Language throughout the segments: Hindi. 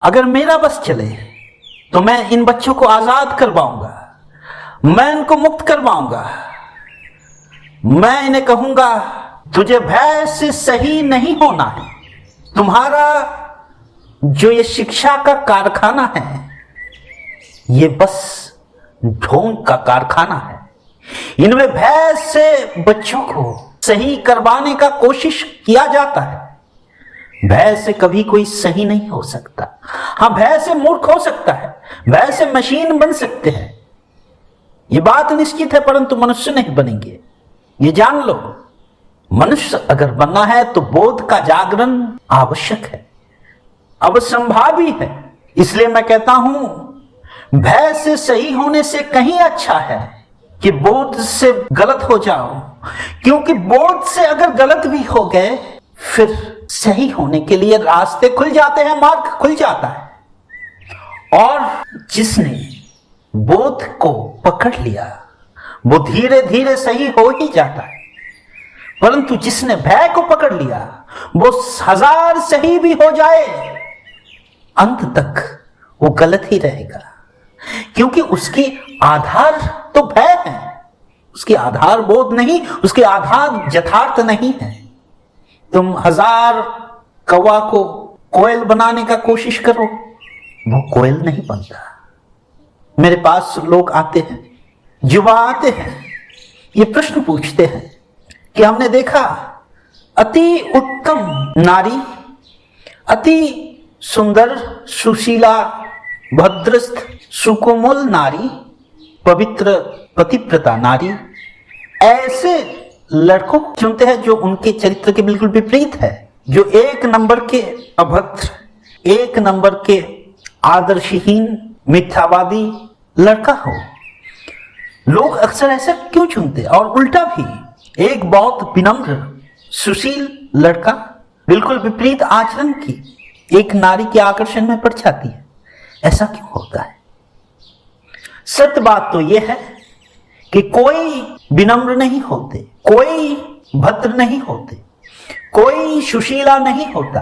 अगर मेरा बस चले तो मैं इन बच्चों को आजाद करवाऊंगा, मैं इनको मुक्त करवाऊंगा। मैं इन्हें कहूंगा तुझे भय से सही नहीं होना है। तुम्हारा जो ये शिक्षा का कारखाना है ये बस ढोंग का कारखाना है। इनमें भय से बच्चों को सही करवाने का कोशिश किया जाता है। भय से कभी कोई सही नहीं हो सकता। हाँ, भय से मूर्ख हो सकता है, भय से मशीन बन सकते हैं, ये बात निश्चित है, परंतु मनुष्य नहीं बनेंगे। ये जान लो, मनुष्य अगर बनना है तो बोध का जागरण आवश्यक है, अवश्यंभावी है। इसलिए मैं कहता हूं भय से सही होने से कहीं अच्छा है कि बोध से गलत हो जाओ, क्योंकि बोध से अगर गलत भी हो गए फिर सही होने के लिए रास्ते खुल जाते हैं, मार्ग खुल जाता है। और जिसने बोध को पकड़ लिया वो धीरे धीरे सही हो ही जाता है, परंतु जिसने भय को पकड़ लिया वो 1000 सही भी हो जाए अंत तक वो गलत ही रहेगा, क्योंकि उसकी आधार तो भय है, उसकी आधार बोध नहीं, उसके आधार यथार्थ नहीं है। तुम 1000 कौवा को कोयल बनाने का कोशिश करो, वो कोयल नहीं बनता। मेरे पास लोग आते हैं, युवा आते हैं, ये प्रश्न पूछते हैं कि हमने देखा अति उत्तम नारी, अति सुंदर सुशीला भद्रस्थ सुकोमल नारी, पवित्र पतिव्रता नारी, ऐसे लड़कों को चुनते हैं जो उनके चरित्र के बिल्कुल विपरीत है, जो 1 नंबर के अभद्र, 1 नंबर के आदर्शहीन मिथ्यावादी लड़का हो। लोग अक्सर ऐसा क्यों चुनते? और उल्टा भी एक बहुत विनम्र सुशील लड़का बिल्कुल विपरीत आचरण की एक नारी के आकर्षण में पड़ जाती है। ऐसा क्यों होता है? सत्य बात तो यह है कि कोई विनम्र नहीं होते, कोई भद्र नहीं होते, कोई सुशीला नहीं होता।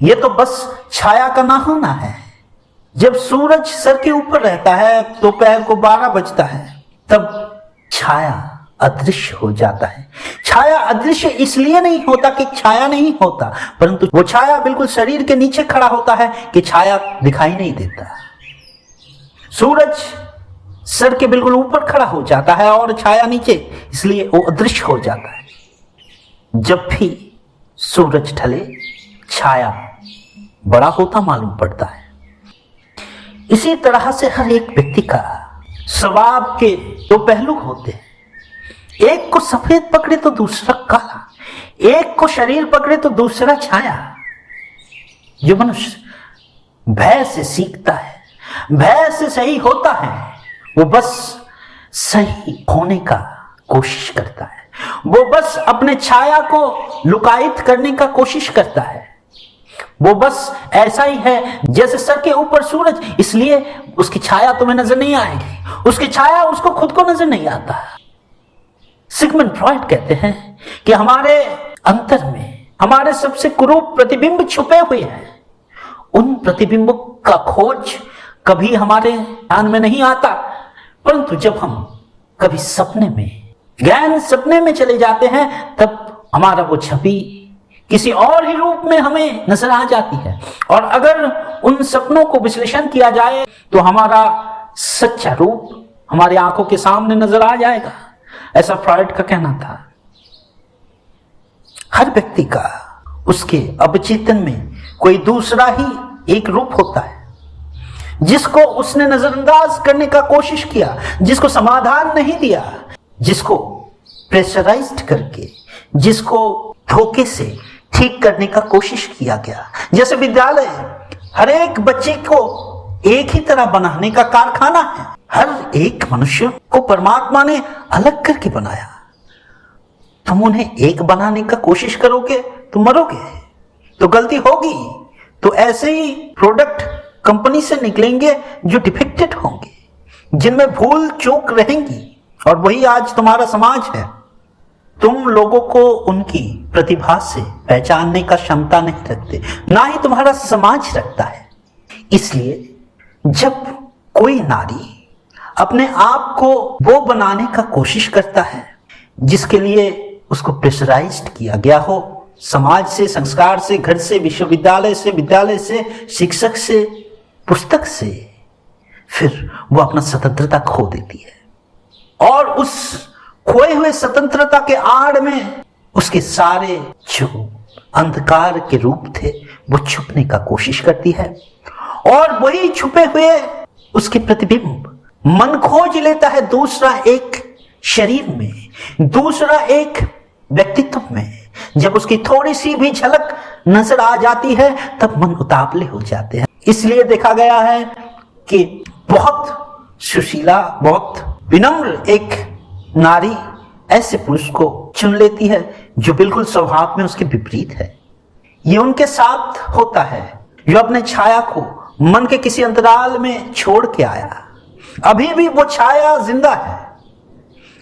यह तो बस छाया का ना होना है। जब सूरज सर के ऊपर रहता है, दोपहर को 12 बजता है, तब छाया अदृश्य हो जाता है। छाया अदृश्य इसलिए नहीं होता कि छाया नहीं होता, परंतु वो छाया बिल्कुल शरीर के नीचे खड़ा होता है कि छाया दिखाई नहीं देता। सूरज सर के बिल्कुल ऊपर खड़ा हो जाता है और छाया नीचे, इसलिए वो अदृश्य हो जाता है। जब भी सूरज ढले छाया बड़ा होता मालूम पड़ता है। इसी तरह से हर एक व्यक्ति का स्वभाव के 2 पहलू होते हैं। एक को सफेद पकड़े तो दूसरा काला, एक को शरीर पकड़े तो दूसरा छाया। जो मनुष्य भय से सीखता है, भय से सही होता है, वो बस सही होने का कोशिश करता है, वो बस अपने छाया को लुकायित करने का कोशिश करता है। वो बस ऐसा ही है जैसे सर के ऊपर सूरज, इसलिए उसकी छाया तुम्हें नजर नहीं आएगी, उसकी छाया उसको खुद को नजर नहीं आता। सिगमंड फ्रॉइड कहते हैं कि हमारे अंतर में हमारे सबसे कुरूप प्रतिबिंब छुपे हुए हैं। उन प्रतिबिंबों का खोज कभी हमारे ध्यान में नहीं आता, परंतु जब हम कभी सपने में, गहन सपने में चले जाते हैं, तब हमारा वो छवि किसी और ही रूप में हमें नजर आ जाती है। और अगर उन सपनों को विश्लेषण किया जाए तो हमारा सच्चा रूप हमारी आंखों के सामने नजर आ जाएगा। ऐसा फ्रॉइड का कहना था। हर व्यक्ति का उसके अवचेतन में कोई दूसरा ही एक रूप होता है, जिसको उसने नजरअंदाज करने का कोशिश किया, जिसको समाधान नहीं दिया, जिसको प्रेशराइज्ड करके, जिसको धोखे से ठीक करने का कोशिश किया गया। जैसे विद्यालय हर एक बच्चे को एक ही तरह बनाने का कारखाना है। हर एक मनुष्य को परमात्मा ने अलग करके बनाया। तुम उन्हें एक बनाने का कोशिश करोगे तो मरोगे, तो गलती होगी, तो ऐसे ही प्रोडक्ट कंपनी से निकलेंगे जो डिफेक्टेड होंगे, जिनमें भूल चूक रहेंगी। और वही आज तुम्हारा समाज है। तुम लोगों को उनकी प्रतिभा से पहचानने का क्षमता नहीं रखते, ना ही तुम्हारा समाज रखता है। इसलिए जब कोई नारी अपने आप को वो बनाने का कोशिश करता है जिसके लिए उसको प्रेशराइज्ड किया गया हो, समाज से, संस्कार से, घर से, विश्वविद्यालय से, विद्यालय से, शिक्षक से, पुस्तक से, फिर वो अपना स्वतंत्रता खो देती है और उस खोए हुए स्वतंत्रता के आड़ में उसके सारे जो अंधकार के रूप थे वो छुपने का कोशिश करती है और वही छुपे हुए उसके प्रतिबिंब मन खोज लेता है दूसरा एक शरीर में, दूसरा एक व्यक्तित्व में। जब उसकी थोड़ी सी भी झलक नजर आ जाती है तब मन उतावले हो जाते हैं। इसलिए देखा गया है कि बहुत सुशीला, बहुत विनम्र एक नारी ऐसे पुरुष को चुन लेती है जो बिल्कुल स्वभाव में उसके विपरीत है। ये उनके साथ होता है जो अपने छाया को मन के किसी अंतराल में छोड़ के आया, अभी भी वो छाया जिंदा है।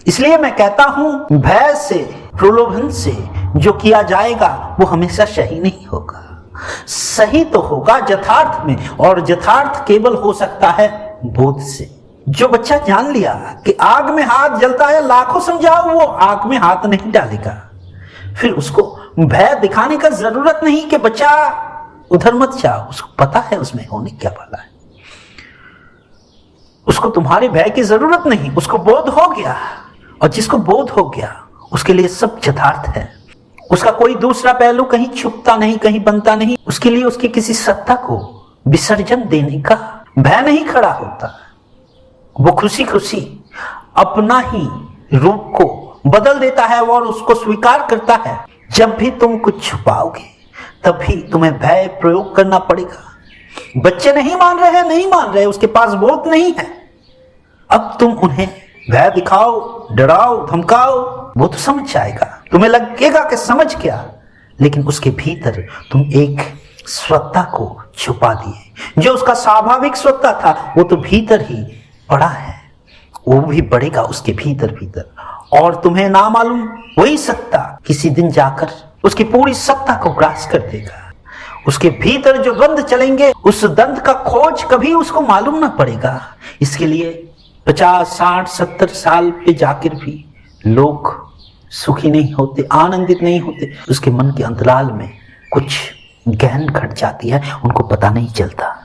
इसलिए मैं कहता हूं, भय से, प्रलोभन से जो किया जाएगा वो हमेशा सही नहीं होगा। सही तो होगा यथार्थ में, और यथार्थ केवल हो सकता है बोध से। जो बच्चा जान लिया कि आग में हाथ जलता है, लाखों समझाओ वो आग में हाथ नहीं डालेगा, फिर उसको भय दिखाने का जरूरत नहीं कि बच्चा उधर मत जाओ। उसको पता है उसमें होने क्या वाला है, उसको तुम्हारे भय की जरूरत नहीं, उसको बोध हो गया। और जिसको बोध हो गया उसके लिए सब यथार्थ है। उसका कोई दूसरा पहलू कहीं छुपता नहीं, कहीं बनता नहीं। उसके लिए उसकी किसी सत्ता को विसर्जन देने का भय नहीं खड़ा होता। वो खुशी खुशी अपना ही रूप को बदल देता है और उसको स्वीकार करता है। जब भी तुम कुछ छुपाओगे तभी तुम्हें भय प्रयोग करना पड़ेगा। बच्चे नहीं मान रहे हैं, नहीं मान रहे, उसके पास बोध नहीं है। अब तुम उन्हें भय दिखाओ, डराओ, धमकाओ, वो तो समझ जाएगा। तुम्हें लगेगा कि समझ गया, लेकिन उसके भीतर तुम एक सत्ता को छुपा दिए। जो उसका स्वाभाविक सत्ता था वो तो भीतर ही पड़ा है, वो भी बढ़ेगा उसके भीतर भीतर। और तुम्हें ना मालूम वही सत्ता किसी दिन जाकर उसकी पूरी सत्ता को ग्रास कर देगा। उसके भीतर जो द्वंद चलेंगे, उस द्वंद का खोज कभी उसको मालूम ना पड़ेगा। इसके लिए 50, 60, 70 साल पे जाकर भी लोग सुखी नहीं होते, आनंदित नहीं होते। उसके मन के अंतराल में कुछ गहन घट जाती है, उनको पता नहीं चलता।